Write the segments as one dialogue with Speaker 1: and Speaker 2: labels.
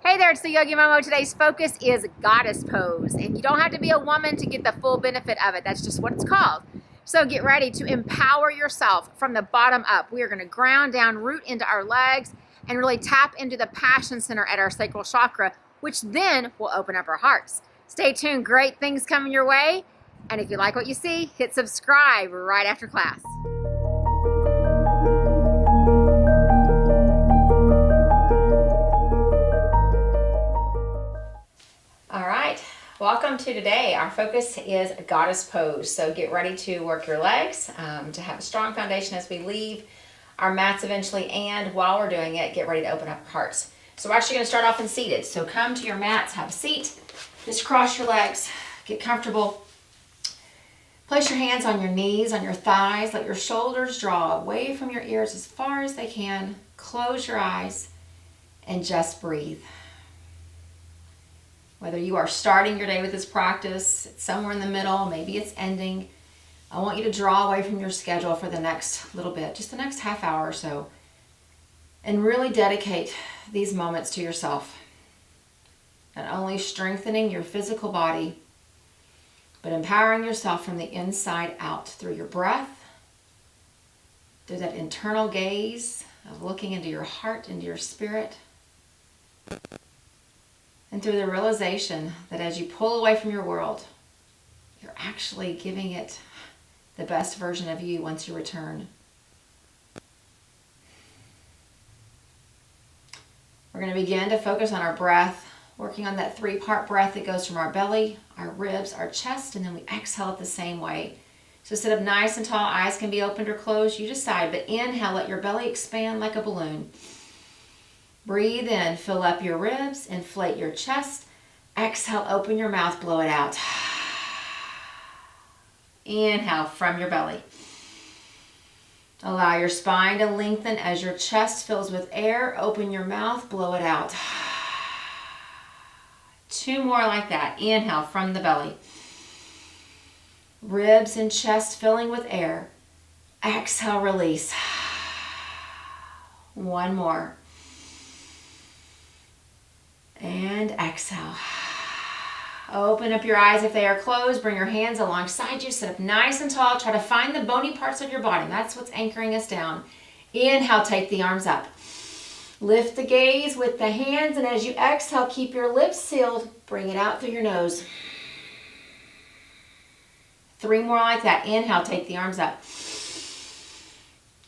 Speaker 1: Hey there, it's the Yogi Momo. Today's focus is goddess pose, and you don't have to be a woman to get the full benefit of it. That's just what it's called. So get ready to empower yourself from the bottom up. We are going to ground down, root into our legs, and really tap into the passion center at our sacral chakra, which then will open up our hearts. Stay tuned. Great things coming your way. And if you like what you see, hit subscribe right after class. All right, welcome to today. Our focus is goddess pose. So get ready to work your legs to have a strong foundation as we leave our mats eventually. And while we're doing it, get ready to open up our hearts. So we're actually going to start off in seated. So come to your mats, have a seat, just cross your legs, get comfortable. Place your hands on your knees, on your thighs. Let your shoulders draw away from your ears as far as they can. Close your eyes and just breathe. Whether you are starting your day with this practice, it's somewhere in the middle, maybe it's ending, I want you to draw away from your schedule for the next little bit, just the next half hour or so, and really dedicate these moments to yourself. Not only strengthening your physical body, but empowering yourself from the inside out through your breath, through that internal gaze of looking into your heart, into your spirit, and through the realization that as you pull away from your world, you're actually giving it the best version of you once you return. We're going to begin to focus on our breath, working on that three-part breath that goes from our belly, our ribs, our chest, and then we exhale it the same way. So sit up nice and tall, eyes can be opened or closed, you decide, but inhale, let your belly expand like a balloon. Breathe in, fill up your ribs, inflate your chest. Exhale, open your mouth, blow it out. Inhale from your belly. Allow your spine to lengthen as your chest fills with air. Open your mouth, blow it out. Two more like that. Inhale from the belly. Ribs and chest filling with air. Exhale, release. One more. And exhale. Open up your eyes if they are closed. Bring your hands alongside you. Sit up nice and tall. Try to find the bony parts of your body. That's what's anchoring us down. Inhale, take the arms up. Lift the gaze with the hands, and as you exhale, keep your lips sealed. Bring it out through your nose. Three more like that. Inhale, take the arms up.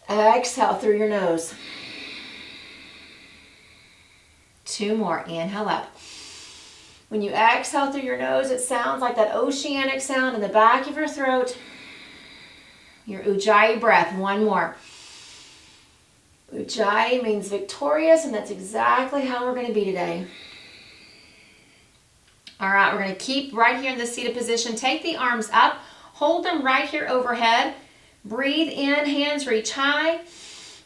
Speaker 1: Exhale through your nose. Two more. Inhale up. When you exhale through your nose, it sounds like that oceanic sound in the back of your throat. Your Ujjayi breath. One more. Ujjayi means victorious, and that's exactly how we're going to be today. All right, we're going to keep right here in this seated position. Take the arms up. Hold them right here overhead. Breathe in, hands reach high.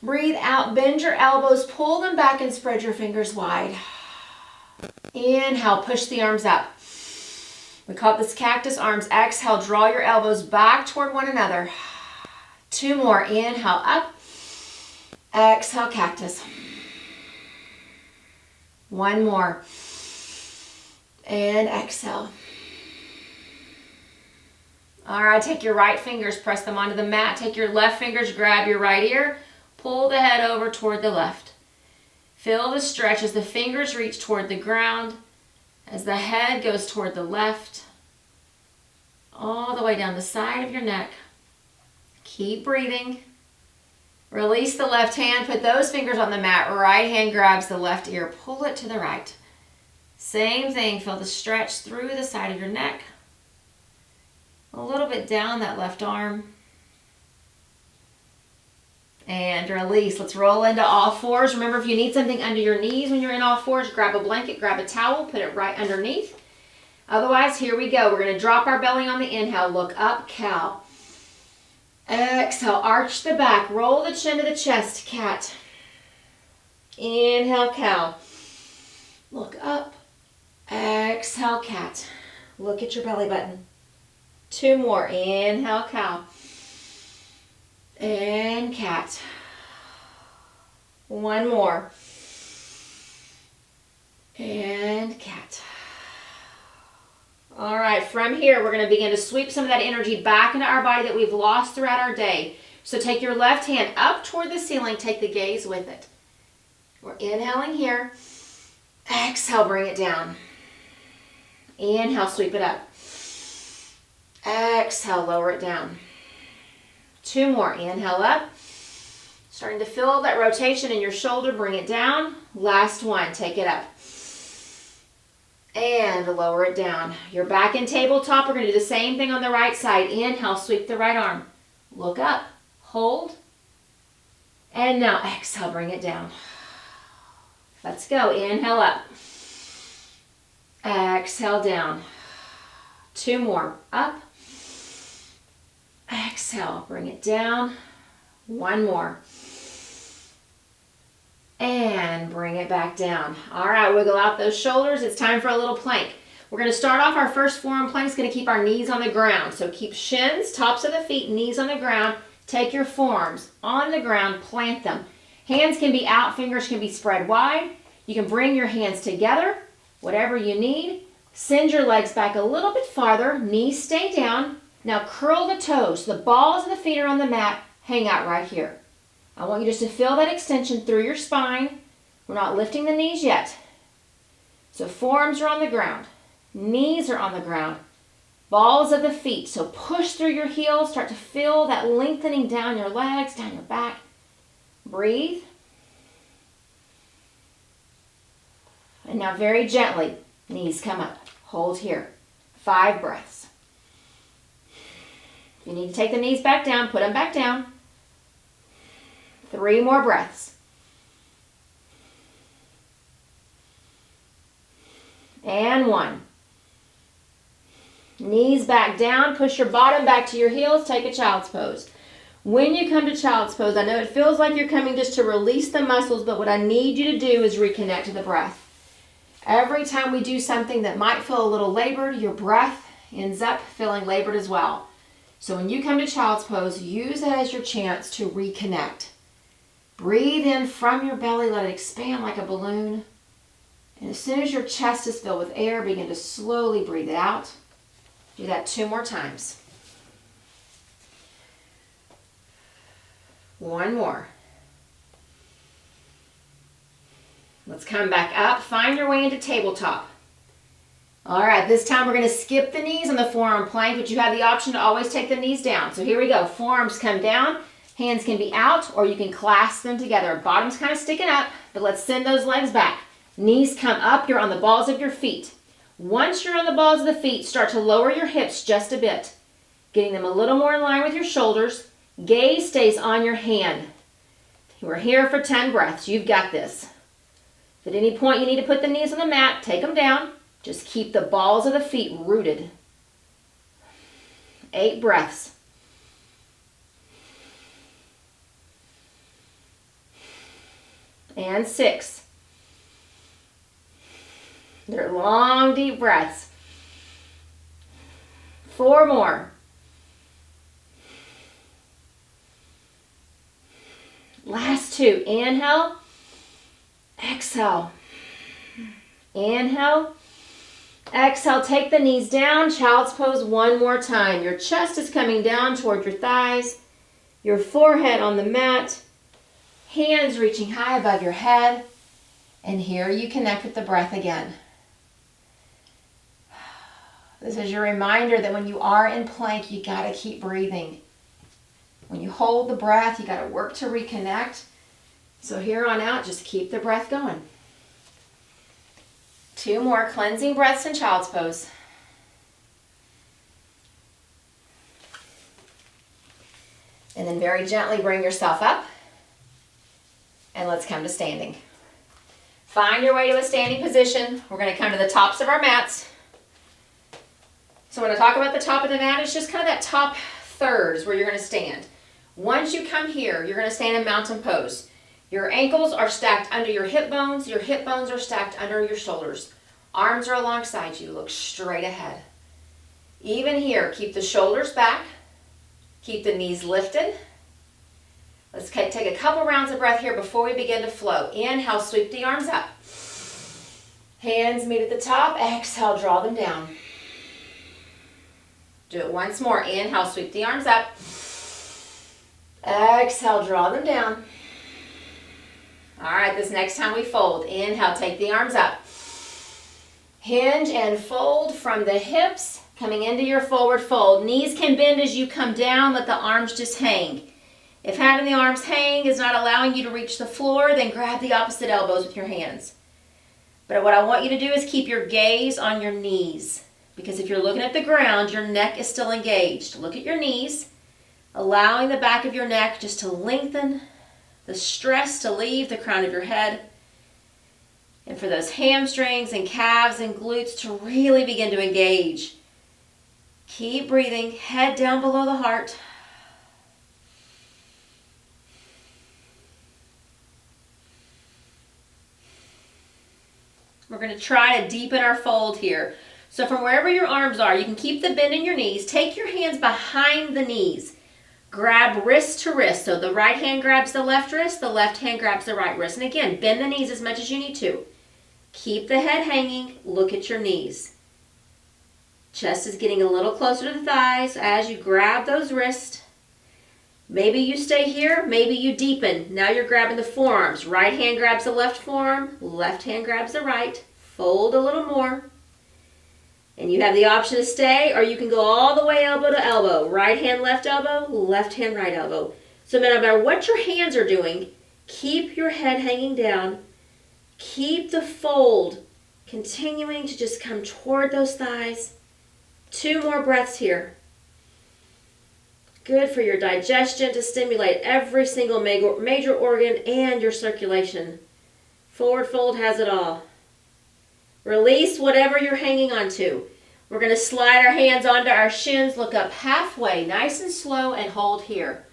Speaker 1: Breathe out, bend your elbows, pull them back and spread your fingers wide. Inhale, push the arms up. We call it this cactus arms. Exhale, draw your elbows back toward one another. Two more. Inhale, up. Exhale, cactus. One more. And exhale. All right, take your right fingers, press them onto the mat. Take your left fingers, grab your right ear. Pull the head over toward the left. Feel the stretch as the fingers reach toward the ground, as the head goes toward the left, all the way down the side of your neck. Keep breathing. Release the left hand. Put those fingers on the mat. Right hand grabs the left ear. Pull it to the right. Same thing. Feel the stretch through the side of your neck. A little bit down that left arm. And release. Let's roll into all fours. Remember, if you need something under your knees when you're in all fours, grab a blanket, grab a towel, put it right underneath. Otherwise, here we go. We're going to drop our belly on the inhale. Look up, cow. Exhale, arch the back. Roll the chin to the chest, cat. Inhale, cow. Look up. Exhale, cat. Look at your belly button. Two more. Inhale, cow. And cat. One more. And cat. All right, from here, we're going to begin to sweep some of that energy back into our body that we've lost throughout our day. So take your left hand up toward the ceiling. Take the gaze with it. We're inhaling here. Exhale, bring it down. Inhale, sweep it up. Exhale, lower it down. 2 more. Inhale up. Starting to feel that rotation in your shoulder. Bring it down. Last one. Take it up. And lower it down. You're back in tabletop. We're going to do the same thing on the right side. Inhale, sweep the right arm. Look up. Hold. And now exhale, bring it down. Let's go. Inhale up. Exhale down. 2 more. Up. Exhale, bring it down. 1 more. And bring it back down. All right, wiggle out those shoulders. It's time for a little plank. We're going to start off our first forearm plank. It's going to keep our knees on the ground. So keep shins, tops of the feet, knees on the ground. Take your forearms on the ground, plant them. Hands can be out, fingers can be spread wide. You can bring your hands together, whatever you need. Send your legs back a little bit farther. Knees stay down. Now curl the toes. The balls of the feet are on the mat. Hang out right here. I want you just to feel that extension through your spine. We're not lifting the knees yet. So forearms are on the ground. Knees are on the ground. Balls of the feet. So push through your heels. Start to feel that lengthening down your legs, down your back. Breathe. And now very gently, knees come up. Hold here. 5 breaths. If you need to take the knees back down, put them back down. 3 more breaths. And 1. Knees back down. Push your bottom back to your heels. Take a child's pose. When you come to child's pose, I know it feels like you're coming just to release the muscles, but what I need you to do is reconnect to the breath. Every time we do something that might feel a little labored, your breath ends up feeling labored as well. So when you come to child's pose, use it as your chance to reconnect. Breathe in from your belly, let it expand like a balloon. And as soon as your chest is filled with air, begin to slowly breathe it out. Do that 2 more times. 1 more. Let's come back up. Find your way into tabletop. All right, this time we're going to skip the knees on the forearm plank, but you have the option to always take the knees down. So here we go. Forearms come down. Hands can be out, or you can clasp them together. Bottom's kind of sticking up, but let's send those legs back. Knees come up. You're on the balls of your feet. Once you're on the balls of the feet, start to lower your hips just a bit, getting them a little more in line with your shoulders. Gaze stays on your hand. We're here for 10 breaths. You've got this. If at any point you need to put the knees on the mat, take them down. Just keep the balls of the feet rooted. 8 breaths. And 6. They're long, deep breaths. 4 more. Last 2. Inhale. Exhale. Inhale. Exhale. Take the knees down. Child's pose 1 more time. Your chest is coming down toward your thighs. Your forehead on the mat. Hands reaching high above your head. And here you connect with the breath again. This is your reminder that when you are in plank, you got to keep breathing. When you hold the breath, you got to work to reconnect. So here on out, just keep the breath going. 2 more cleansing breaths in child's pose. And then very gently bring yourself up. And let's come to standing. Find your way to a standing position. We're going to come to the tops of our mats. So when I talk about the top of the mat, it's just kind of that top third is where you're going to stand. Once you come here, you're going to stand in mountain pose. Your ankles are stacked under your hip bones. Your hip bones are stacked under your shoulders. Arms are alongside you. Look straight ahead. Even here, keep the shoulders back. Keep the knees lifted. Let's take a couple rounds of breath here before we begin to flow. Inhale, sweep the arms up. Hands meet at the top. Exhale, draw them down. Do it once more. Inhale, sweep the arms up. Exhale, draw them down. All right, this next time we fold. Inhale, take the arms up. Hinge and fold from the hips, coming into your forward fold. Knees can bend as you come down. Let the arms just hang. If having the arms hang is not allowing you to reach the floor, then grab the opposite elbows with your hands. But what I want you to do is keep your gaze on your knees, because if you're looking at the ground, your neck is still engaged. Look at your knees, allowing the back of your neck just to lengthen, the stress to leave the crown of your head, and for those hamstrings and calves and glutes to really begin to engage. Keep breathing, head down below the heart. We're going to try to deepen our fold here. So from wherever your arms are, you can keep the bend in your knees. Take your hands behind the knees. Grab wrist to wrist. So the right hand grabs the left wrist, the left hand grabs the right wrist. And again, bend the knees as much as you need to. Keep the head hanging. Look at your knees. Chest is getting a little closer to the thighs as you grab those wrists. Maybe you stay here, maybe you deepen. Now you're grabbing the forearms. Right hand grabs the left forearm, left hand grabs the right. Fold a little more. And you have the option to stay, or you can go all the way elbow to elbow. Right hand, left elbow, left hand, right elbow. So no matter what your hands are doing, keep your head hanging down. Keep the fold continuing to just come toward those thighs. 2 more breaths here. Good for your digestion to stimulate every single major organ and your circulation. Forward fold has it all. Release whatever you're hanging on to. We're going to slide our hands onto our shins, look up halfway, nice and slow, and hold here.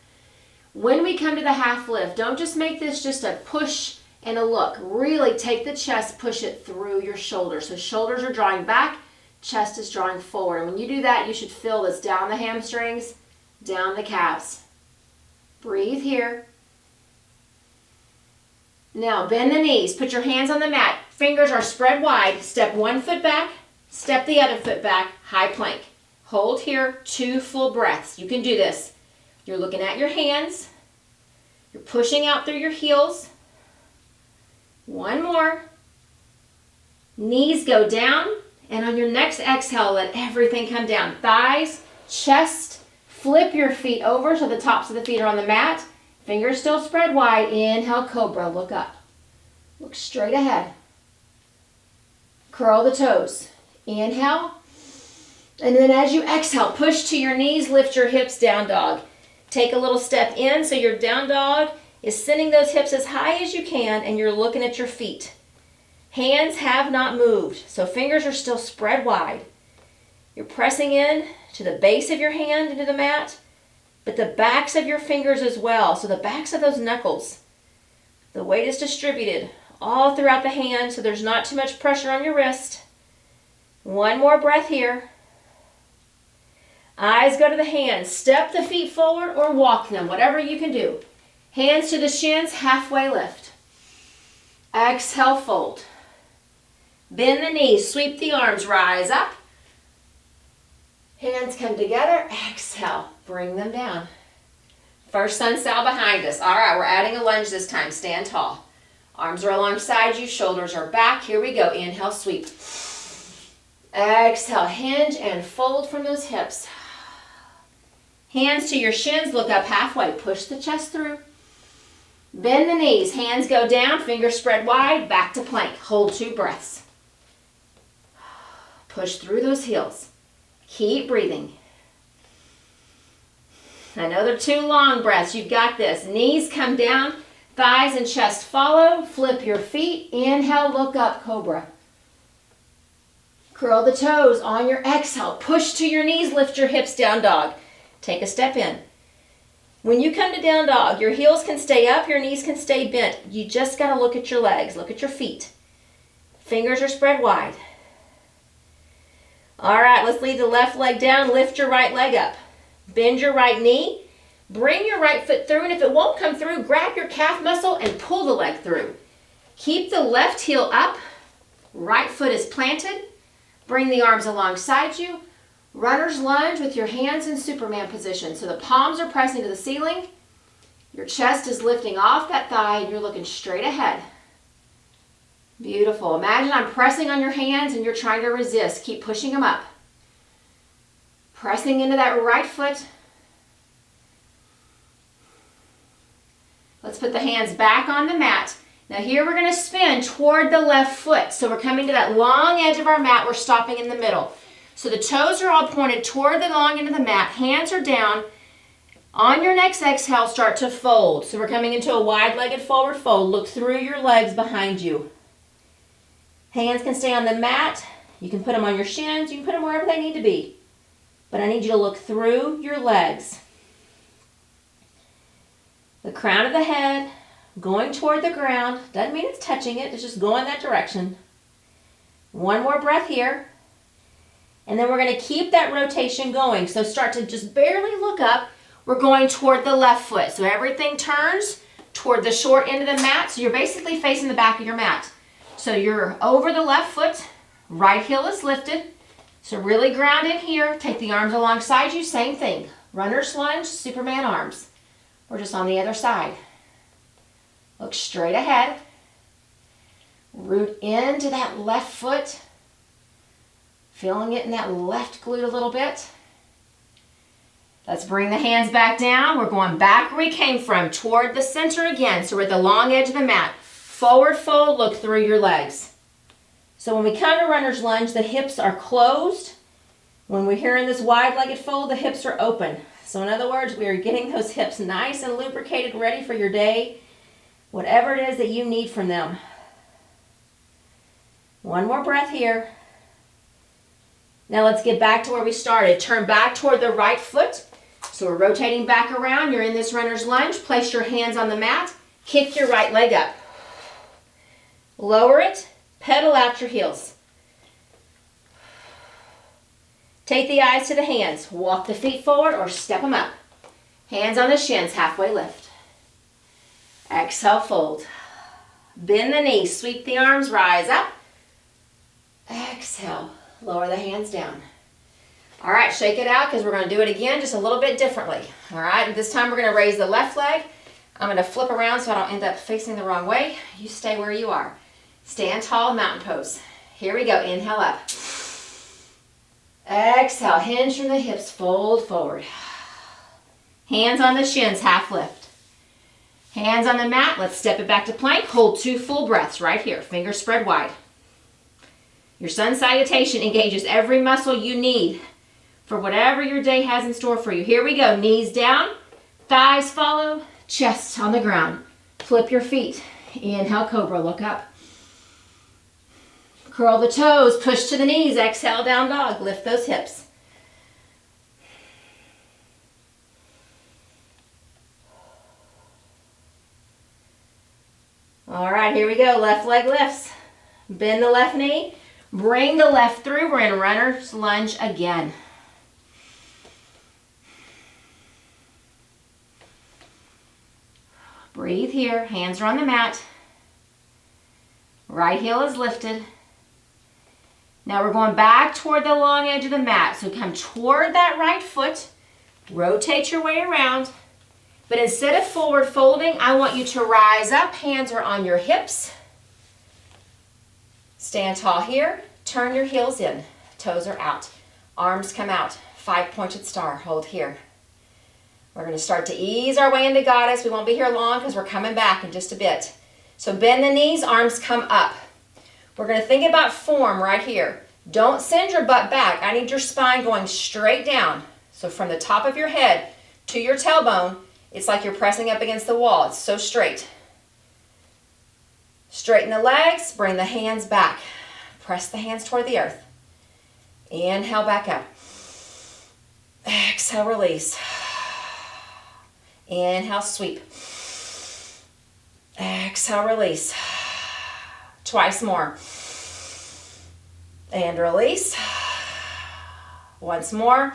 Speaker 1: When we come to the half lift, don't just make this just a push and a look. Really take the chest, push it through your shoulders. So shoulders are drawing back, chest is drawing forward. And when you do that, you should feel this down the hamstrings, down the calves. Breathe here. Now bend the knees. Put your hands on the mat. Fingers are spread wide. Step 1 foot back. Step the other foot back. High plank. Hold here 2 full breaths. You can do this. You're looking at your hands. You're pushing out through your heels. 1 more. Knees go down. And on your next exhale, let everything come down. Thighs, chest. Flip your feet over so the tops of the feet are on the mat. Fingers still spread wide. Inhale, cobra. Look up. Look straight ahead. Curl the toes. Inhale. And then as you exhale, push to your knees, lift your hips, down dog. Take a little step in so your down dog is sending those hips as high as you can, and you're looking at your feet. Hands have not moved, so fingers are still spread wide. You're pressing in to the base of your hand into the mat, but the backs of your fingers as well. So the backs of those knuckles. The weight is distributed all throughout the hand, so there's not too much pressure on your wrist. 1 more breath here. Eyes go to the hands. Step the feet forward or walk them, whatever you can do. Hands to the shins, halfway lift. Exhale, fold. Bend the knees, sweep the arms, rise up. Hands come together, exhale, bring them down. First sun sal behind us. All right, we're adding a lunge this time. Stand tall. Arms are alongside you, shoulders are back. Here we go. Inhale, sweep. Exhale, hinge and fold from those hips. Hands to your shins, look up halfway. Push the chest through. Bend the knees, hands go down, fingers spread wide, back to plank. Hold 2 breaths. Push through those heels. Keep breathing. Another 2 long breaths. You've got this. Knees come down, thighs and chest follow. Flip your feet. Inhale, look up, cobra. Curl the toes on your exhale. Push to your knees, lift your hips, down dog. Take a step in. When you come to down dog, your heels can stay up, your knees can stay bent. You just got to look at your legs, look at your feet. Fingers are spread wide. All right, let's leave the left leg down, lift your right leg up. Bend your right knee, bring your right foot through, and if it won't come through, grab your calf muscle and pull the leg through. Keep the left heel up, Right foot is planted. Bring the arms alongside you. Runner's lunge with your hands in Superman position. So the palms are pressing to the ceiling. Your chest is lifting off that thigh and you're looking straight ahead. Beautiful. Imagine I'm pressing on your hands and you're trying to resist. Keep pushing them up. Pressing into that right foot. Let's put the hands back on the mat. Now here we're going to spin toward the left foot. So we're coming to that long edge of our mat. We're stopping in the middle. So the toes are all pointed toward the long end of the mat. Hands are down. On your next exhale, start to fold. So we're coming into a wide-legged forward fold. Look through your legs behind you. Hands can stay on the mat. You can put them on your shins. You can put them wherever they need to be. But I need you to look through your legs. The crown of the head going toward the ground. Doesn't mean it's touching it. It's just going that direction. One more breath here. And then we're going to keep that rotation going. So start to just barely look up. We're going toward the left foot. So everything turns toward the short end of the mat. So you're basically facing the back of your mat. So you're over the left foot. Right heel is lifted. So really ground in here. Take the arms alongside you. Same thing. Runner's lunge, Superman arms. We're just on the other side. Look straight ahead. Root into that left foot. Feeling it in that left glute a little bit. Let's bring the hands back down. We're going back where we came from, toward the center again. So we're at the long edge of the mat. Forward fold, look through your legs. So when we come to runner's lunge, the hips are closed. When we're here in this wide-legged fold, the hips are open. So in other words, we are getting those hips nice and lubricated, ready for your day, whatever it is that you need from them. One more breath here. Now let's get back to where we started. Turn back toward the right foot. So we're rotating back around. You're in this runner's lunge. Place your hands on the mat. Kick your right leg up. Lower it. Pedal out your heels. Take the eyes to the hands. Walk the feet forward or step them up. Hands on the shins, halfway lift. Exhale, fold. Bend the knees. Sweep the arms. Rise up. Exhale. Lower the hands down. All right, shake it out because we're going to do it again just a little bit differently. All right, and this time we're going to raise the left leg. I'm going to flip around so I don't end up facing the wrong way. You stay where you are. Stand tall, mountain pose. Here we go. Inhale up. Exhale, hinge from the hips, fold forward. Hands on the shins, half lift. Hands on the mat. Let's step it back to plank. Hold 2 full breaths right here. Fingers spread wide. Your sun salutation engages every muscle you need for whatever your day has in store for you. Here we go. Knees down, thighs follow, chest on the ground. Flip your feet. Inhale, cobra, look up. Curl the toes, push to the knees. Exhale, down dog. Lift those hips. All right, here we go. Left leg lifts. Bend the left knee. Bring the left through. We're in runner's lunge again. Breathe here. Hands are on the mat. Right heel is lifted. Now we're going back toward the long edge of the mat. So come toward that right foot. Rotate your way around. But instead of forward folding, I want you to rise up. Hands are on your hips. Stand tall here. Turn your heels in. Toes are out. Arms come out. 5-pointed star. Hold here. We're going to start to ease our way into goddess. We won't be here long because we're coming back in just a bit. So bend the knees. Arms come up. We're going to think about form right here. Don't send your butt back. I need your spine going straight down. So from the top of your head to your tailbone, it's like you're pressing up against the wall. It's so straight. Straighten the legs. Bring the hands back. Press the hands toward the earth. Inhale, back up. Exhale, release. Inhale, sweep. Exhale, release. Twice more. And release. Once more.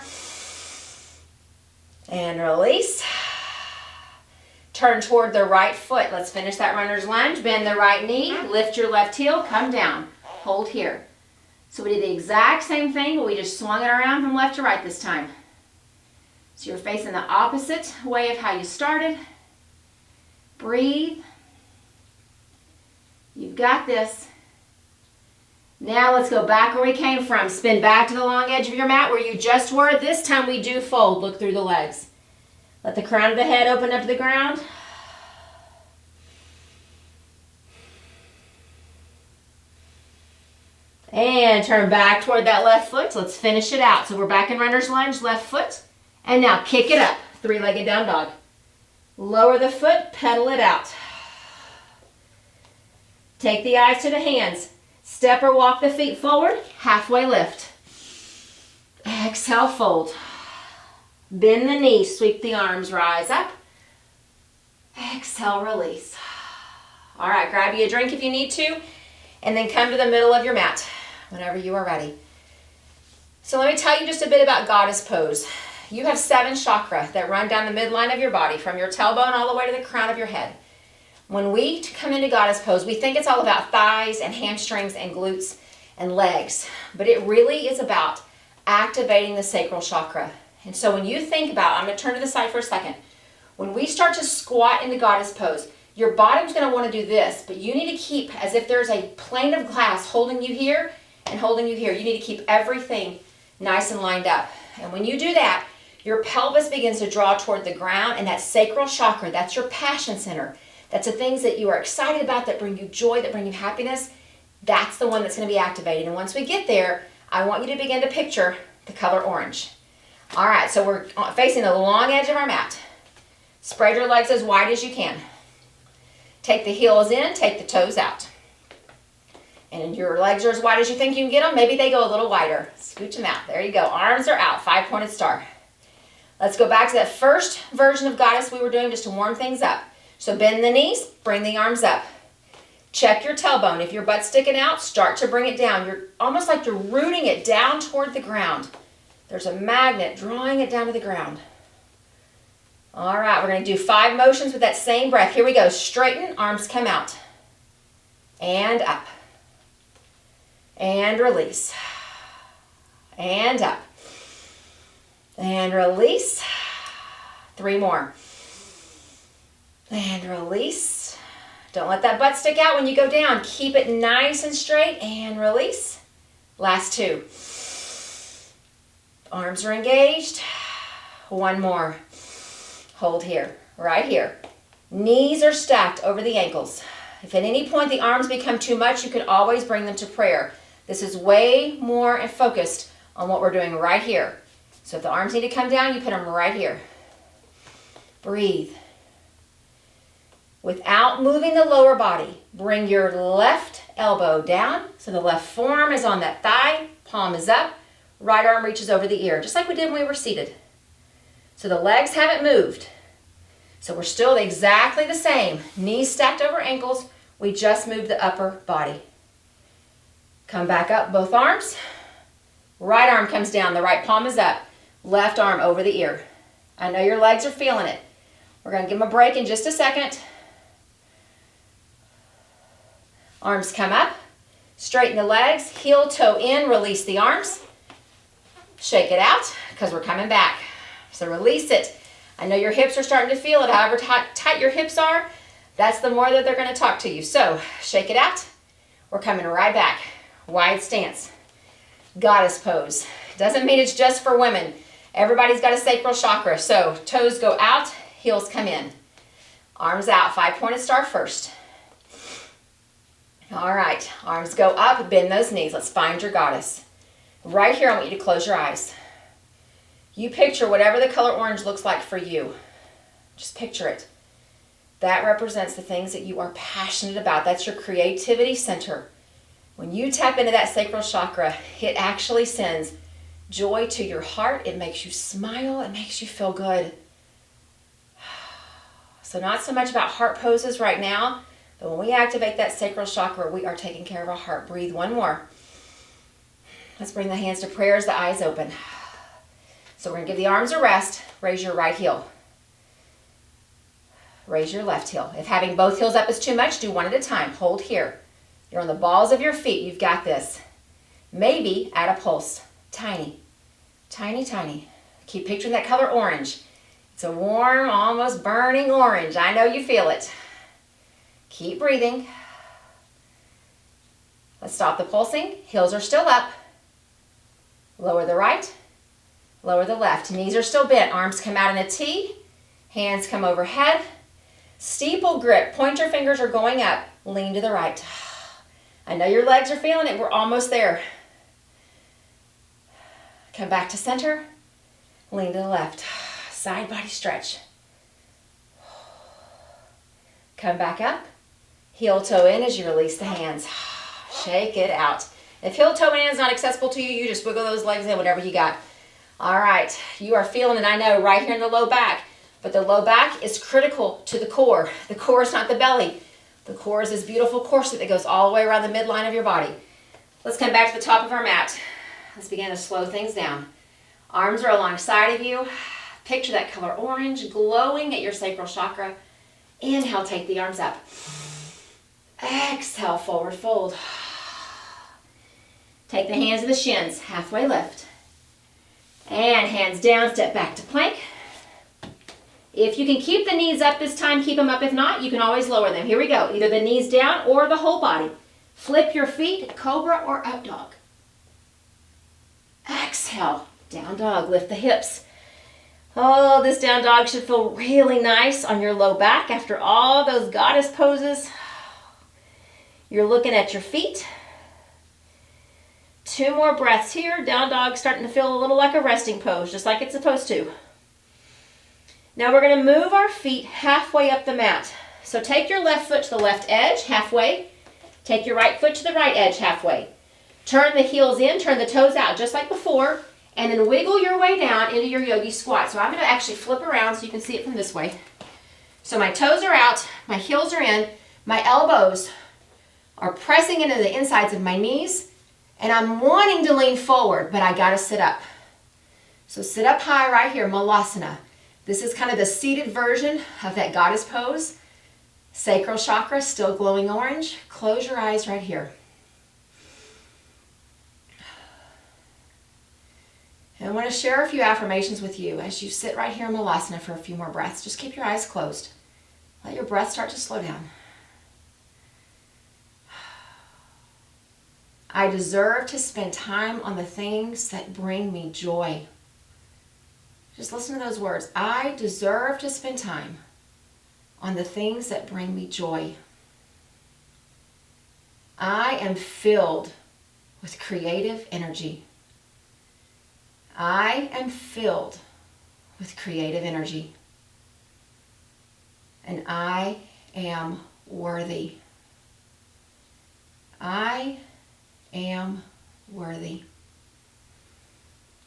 Speaker 1: And release. Turn toward the right foot. Let's finish that runner's lunge. Bend the right knee. Lift your left heel. Come down. hold here. So we did the exact same thing, but we just swung it around from left to right this time. So you're facing the opposite way of how you started. Breathe. You've got this. Now let's go back where we came from. Spin back to the long edge of your mat where you just were. This time we do fold. Look through the legs. Let the crown of the head open up to the ground. And turn back toward that left foot. So let's finish it out. So we're back in runner's lunge, left foot. And now kick it up, three-legged down dog. Lower the foot, pedal it out. Take the eyes to the hands. Step or walk the feet forward, halfway lift. Exhale, fold. Bend the knees, sweep the arms, rise up. Exhale, release. All right, grab you a drink if you need to, and then come to the middle of your mat whenever you are ready. So let me tell you just a bit about goddess pose. You have 7 chakras that run down the midline of your body, from your tailbone all the way to the crown of your head. When we come into goddess pose, we think it's all about thighs and hamstrings and glutes and legs, but it really is about activating the sacral chakra. And so when you think about, I'm going to turn to the side for a second. When we start to squat into goddess pose, your bottom's going to want to do this, but you need to keep as if there's a plane of glass holding you here and holding you here. You need to keep everything nice and lined up. And when you do that, your pelvis begins to draw toward the ground, and that sacral chakra, that's your passion center. That's the things that you are excited about, that bring you joy, that bring you happiness. That's the one that's going to be activated. And once we get there, I want you to begin to picture the color orange. All right, so we're facing the long edge of our mat. Spread your legs as wide as you can. Take the heels in, take the toes out. And your legs are as wide as you think you can get them. Maybe they go a little wider. Scooch them out. There you go. Arms are out. 5-pointed star. Let's go back to that first version of goddess we were doing just to warm things up. So bend the knees, bring the arms up. Check your tailbone. If your butt's sticking out, start to bring it down. You're almost like you're rooting it down toward the ground. There's a magnet drawing it down to the ground. All right, we're going to do 5 motions with that same breath. Here we go. Straighten, arms come out. And up. And release. And up. And release. 3 more. And release. Don't let that butt stick out when you go down. Keep it nice and straight and release. Last 2. Arms are engaged. 1 more. Hold here, right here. Knees are stacked over the ankles. If at any point the arms become too much, you can always bring them to prayer. This is way more focused on what we're doing right here. So if the arms need to come down, you put them right here. Breathe. Without moving the lower body, bring your left elbow down so the left forearm is on that thigh, palm is up, right arm reaches over the ear, just like we did when we were seated. So the legs haven't moved. So we're still exactly the same. Knees stacked over ankles, we just moved the upper body. Come back up, both arms. Right arm comes down, the right palm is up, left arm over the ear. I know your legs are feeling it. We're going to give them a break in just a second. Arms come up, straighten the legs, heel toe in, release the arms. Shake it out because we're coming back. So release it. I know your hips are starting to feel it. However tight your hips are, that's the more that they're going to talk to you. So shake it out. We're coming right back. Wide stance. Goddess pose. Doesn't mean it's just for women. Everybody's got a sacral chakra. So toes go out, heels come in. Arms out. 5-pointed star first. All right, arms go up, bend those knees. Let's find your goddess. Right here, I want you to close your eyes. You picture whatever the color orange looks like for you. Just picture it. That represents the things that you are passionate about. That's your creativity center. When you tap into that sacral chakra, it actually sends joy to your heart. It makes you smile. It makes you feel good. So not so much about heart poses right now, but when we activate that sacral chakra, we are taking care of our heart. Breathe 1 more. Let's bring the hands to prayer as the eyes open. So we're going to give the arms a rest. Raise your right heel. Raise your left heel. If having both heels up is too much, do one at a time. Hold here. You're on the balls of your feet. You've got this. Maybe add a pulse. Tiny, tiny, tiny. Keep picturing that color orange. It's a warm, almost burning orange. I know you feel it. Keep breathing. Let's stop the pulsing. Heels are still up. Lower the right, lower the left. Knees are still bent. Arms come out in a T. Hands come overhead. Steeple grip. Pointer fingers are going up. Lean to the right. I know your legs are feeling it. We're almost there. Come back to center. Lean to the left. Side body stretch. Come back up. Heel toe in as you release the hands. Shake it out. If heel toe in is not accessible to you, you just wiggle those legs in, whatever you got. All right, you are feeling it, I know, right here in the low back. But the low back is critical to the core. The core is not the belly. The core is this beautiful corset that goes all the way around the midline of your body. Let's come back to the top of our mat. Let's begin to slow things down. Arms are alongside of you. Picture that color orange glowing at your sacral chakra. Inhale, take the arms up. Exhale, forward fold. Take the hands to the shins, halfway lift. And hands down, step back to plank. If you can keep the knees up this time, keep them up. If not, you can always lower them. Here we go. Either the knees down or the whole body. Flip your feet, cobra or up dog. Exhale, down dog. Lift the hips. Oh, this down dog should feel really nice on your low back after all those goddess poses. You're looking at your feet. 2 more breaths here. Down dog starting to feel a little like a resting pose, just like it's supposed to. Now we're going to move our feet halfway up the mat. So take your left foot to the left edge, halfway. Take your right foot to the right edge, halfway. Turn the heels in, turn the toes out, just like before, and then wiggle your way down into your yogi squat. So I'm going to actually flip around so you can see it from this way. So my toes are out, my heels are in, my elbows are pressing into the insides of my knees, and I'm wanting to lean forward, but I gotta sit up. So sit up high right here, Malasana. This is kind of the seated version of that goddess pose. Sacral chakra still glowing orange. Close your eyes right here. And I want to share a few affirmations with you as you sit right here in Malasana for a few more breaths. Just keep your eyes closed. Let your breath start to slow down. I deserve to spend time on the things that bring me joy. Just listen to those words. I deserve to spend time on the things that bring me joy. I am filled with creative energy. I am filled with creative energy. And I am worthy. I am worthy.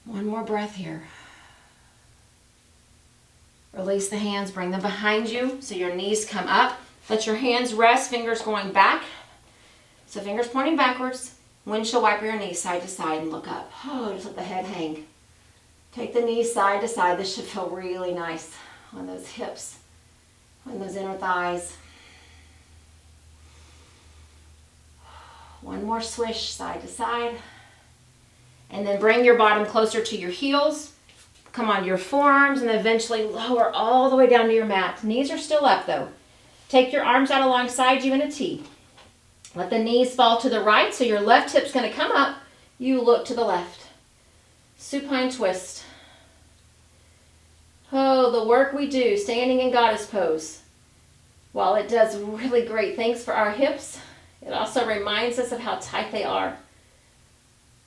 Speaker 1: One more breath here. Release the hands, bring them behind you so your knees come up. Let your hands rest, fingers going back. So fingers pointing backwards. Windshield wiper your knees side to side and look up. Oh, just let the head hang. Take the knees side to side. This should feel really nice on those hips, on those inner thighs. One more swish side to side. And then bring your bottom closer to your heels. Come on your forearms and eventually lower all the way down to your mat. Knees are still up though. Take your arms out alongside you in a T. Let the knees fall to the right so your left hip's going to come up. You look to the left. Supine twist. Oh, the work we do standing in goddess pose. While it does really great things for our hips, it also reminds us of how tight they are.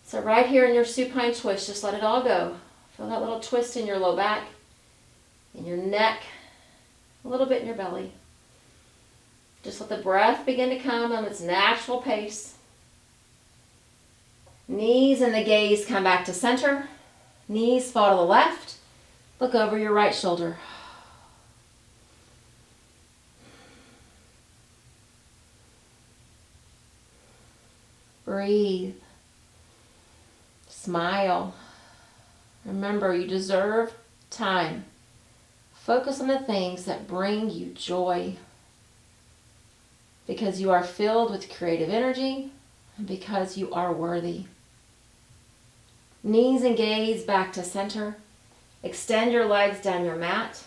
Speaker 1: So right here in your supine twist, just let it all go. Feel that little twist in your low back, in your neck, a little bit in your belly. Just let the breath begin to come on its natural pace. Knees and the gaze come back to center. Knees fall to the left. Look over your right shoulder. Breathe. Smile. Remember, you deserve time. Focus on the things that bring you joy. because you are filled with creative energy, and because you are worthy. Knees and gaze back to center. Extend your legs down your mat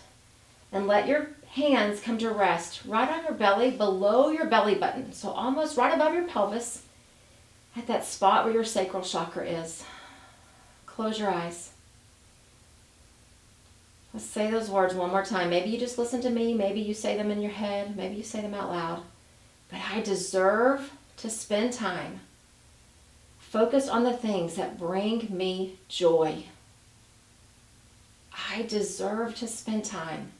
Speaker 1: and let your hands come to rest right on your belly, below your belly button. So almost right above your pelvis, at that spot where your sacral chakra is. Close your eyes. Let's say those words one more time. Maybe you just listen to me. Maybe you say them in your head. Maybe you say them out loud. But I deserve to spend time focused on the things that bring me joy. I deserve to spend time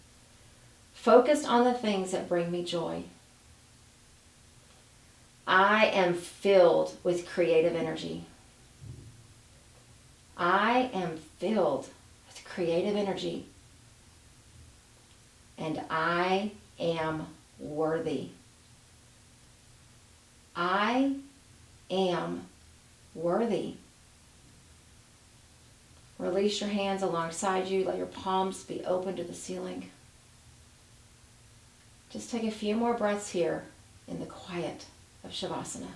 Speaker 1: focused on the things that bring me joy. I am filled with creative energy. I am filled with creative energy. And I am worthy. I am worthy. Release your hands alongside you. Let your palms be open to the ceiling. Just take a few more breaths here in the quiet of Shavasana.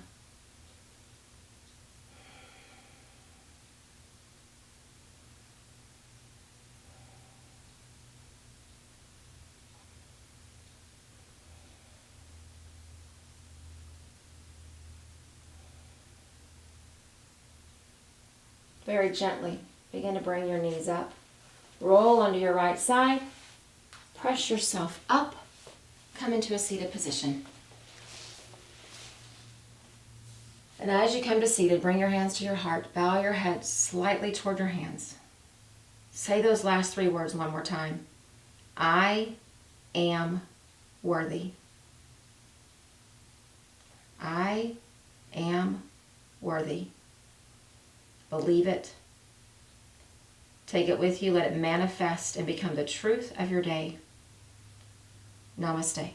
Speaker 1: Very gently, begin to bring your knees up. Roll onto your right side. Press yourself up. Come into a seated position. And as you come to seated, bring your hands to your heart. Bow your head slightly toward your hands. Say those last 3 words one more time. I am worthy. I am worthy. Believe it. Take it with you. Let it manifest and become the truth of your day. Namaste.